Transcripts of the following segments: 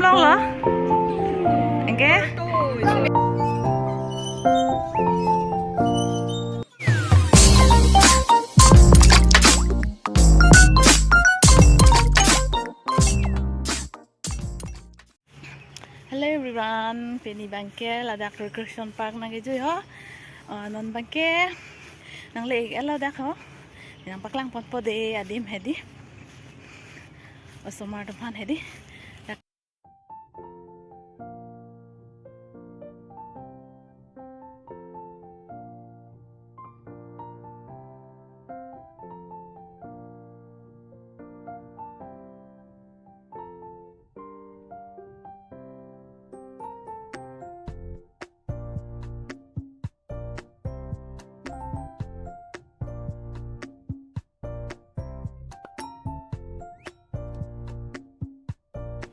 long lo. Engke. Hello everyone, Penny Bangke, Ladakh Recreation Park nang gejui ho. Non bangke nang le elo dak ho. Nang paklang pot pot de Adim hedi. Osomar depan hedi.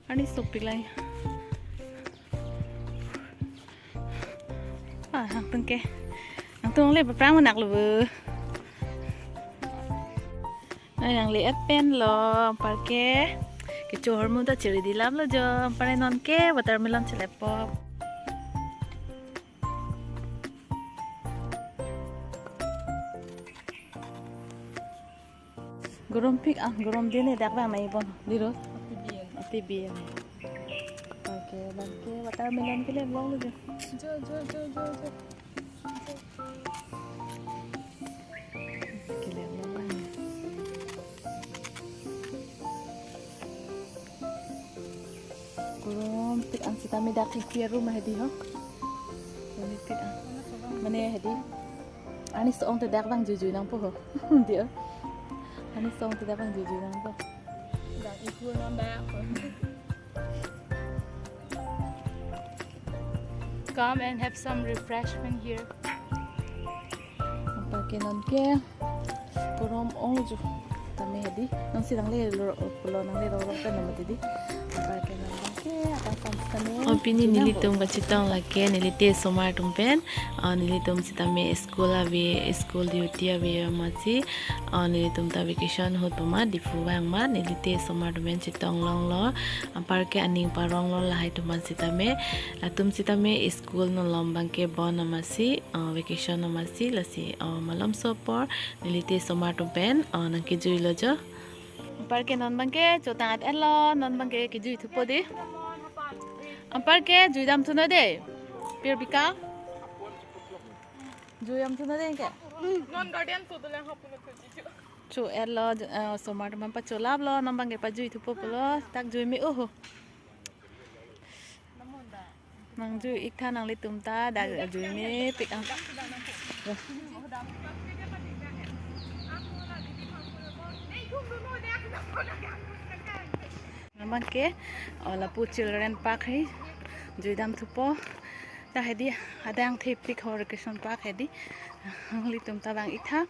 Ani sopik lai. Hang tengke. Hang tung le berperang menak lu. Yang lihat pen lo, parke. Kecor mu ta ceri di lab lo jo. Pare non ke watermelon celepop. Gorom pik gorom dini dak bang mai bon dirot. Tibin. Oke, bangke watermelon ke le bong lu jo. Jo. Kile lo bang. Gorom pik ang sita mi dak ki rumah hedi ho. Ini pik mane hedi. Ani soong te dak bang juju nang po ho. Dia. Ani soong te dak bang juju nang po. Ikson on back. Come and have some refreshment here. Pakai non ke, korom onju. Kami hadi, nang sidang le pulau nang le rorok kan nama tadi. Pakai non ke, akan kami. Opini Nglitum bacitang lagi Nglite somar tumpen. Nglitum sitame sekolah duty masih. Nglitum ta vacation hot pama difu bang ma Nglite somar tumpen citang long lo. Parke aning parong lo lahai tuman sitame. Latum sitame school no lombang ke bon namasi vacation namasi lasi malam sopor Nglite somar tumpen nang kijui lo jo. Parke non bangke cotangat elo non bangke kijui thupo de. Ampar ke juidam tuna de, Pirbika. Juidam tuna de ke? Non guardian to the lamp on the Chu elo somar man pa cholab lo nambang ke pa jui thupo polo tak jui mi oho. Nang jui ikta nang litum ta da jui mi pik ang. Nambang ke lapu children park hai juidam thupo ta hedi adang thip pik recreation park hedi Nglitum ta bang ikha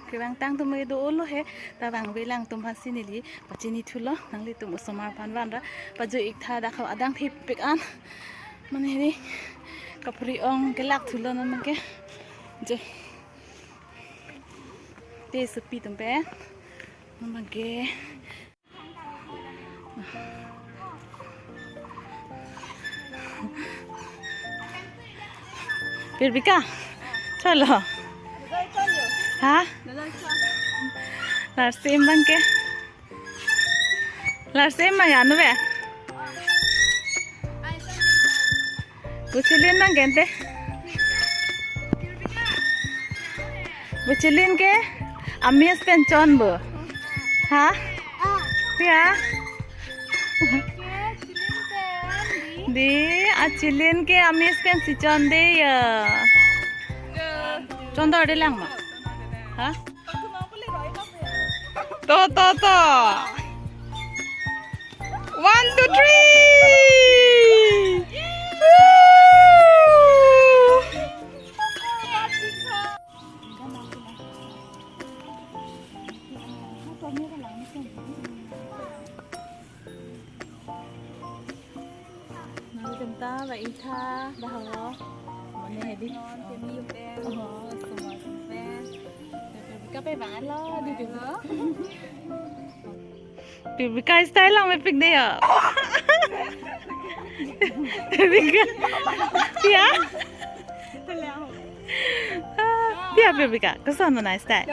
kebang tang tum do olo he ta bang belang tum hasini li pachini thulo Nglitum somar panwan ra paju ikha da khaw adang thip pik an mane hedi kapri ong kelak thulo non ke je te sepi tum pe nambang ke Pirbika, chalo. Ha? Larsim bangke. Larsim magano be. Buchilin bang gente. Buchilin ke? Amies penchon bo. Ha? Ya. Di achilin ke amis pen si chonde ya chonda de lang ma ha to 1 2 3 Tenta và Ita bahwa mana hedi semua tempat kape banget lo di dulu Pirbika style lang may pig dia Bebika. Pia. Pia Bebika. Kesan mana style?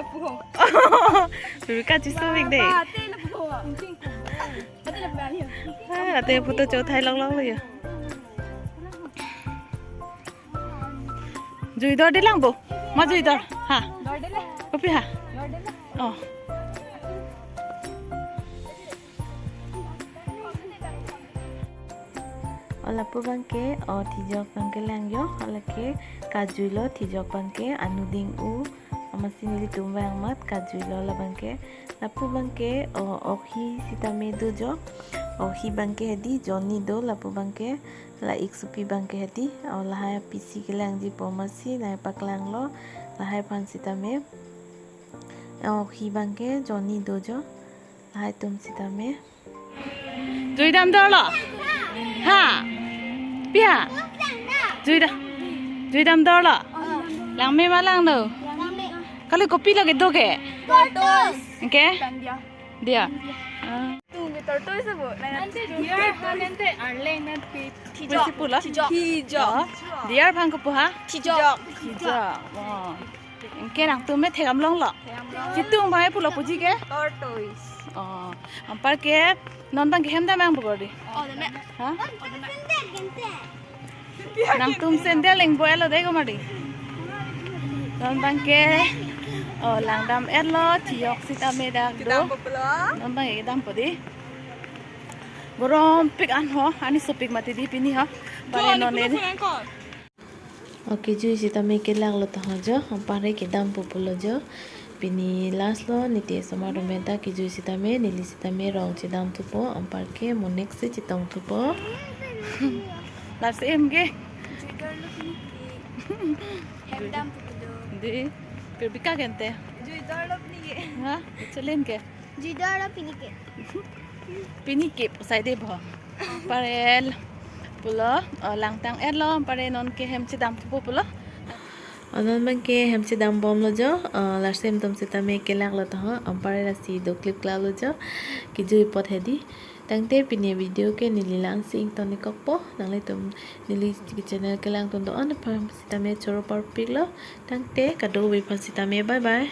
Bebika jisu big day. Ate foto cho thai long long rồi. Jui dor đi lang bu. Ma jui dor. Ha. Kopi ha. Oh. Lapu bangke thijok bangke langyo halake kajuilo thijok bangke anuding u amasi Nglitum bang mat kajuilo la bangke lapu bangke okhi sitame dojo okhi bangke hedi joni do lapu bangke la iksupi bangke hedi la hai pisi kelang ji pomasi na paklang lo la hai pan sitame okhi bangke joni dojo la hai tum sitame Juidam dolo ha Pia Juidam dolo lang me malang no kali kopi lagi doge okay dia Tunggu tortoise bu. Nanti dia nanti arleng nanti Masih pula hijau. Dia bang ko ha Hijau. Wow Engke nang tu me thegam long lo Chitung bang pula puji ke Tortoise. Ampar ke non bang ke hem da mang bogodi Oh, deme. ha nang tum sendel leng boelo dei ko madi non bang ke langdam erlo thiok sita me da do non bang e dam podi borom pik an ho ani sopik mati di pini ha pare non ne Okay, jui sita me ke lag lo ta ha jo pare ke dam populo jo pini last lo niti sama romenta ki jui sita me nili sita me rong chi dam tu po ampar ke monek se chi tong tu po las em ge di perbika gente ha chalen ke pini ke sai de bho parel pulo langtang erlo pare non ke hem chi dam tu po pulo anon bang ke hem chi dam bom lo jo lasem tom sita me ke lag lo ta ha ampare rasi do clip kla lo jo ki jui pot hedi tangte pini video ke nili lang sing to ni kokpo Nglitum nili channel ke lang ton do on pam sita me choro par pik lo tangte kado wi pan sita me bye bye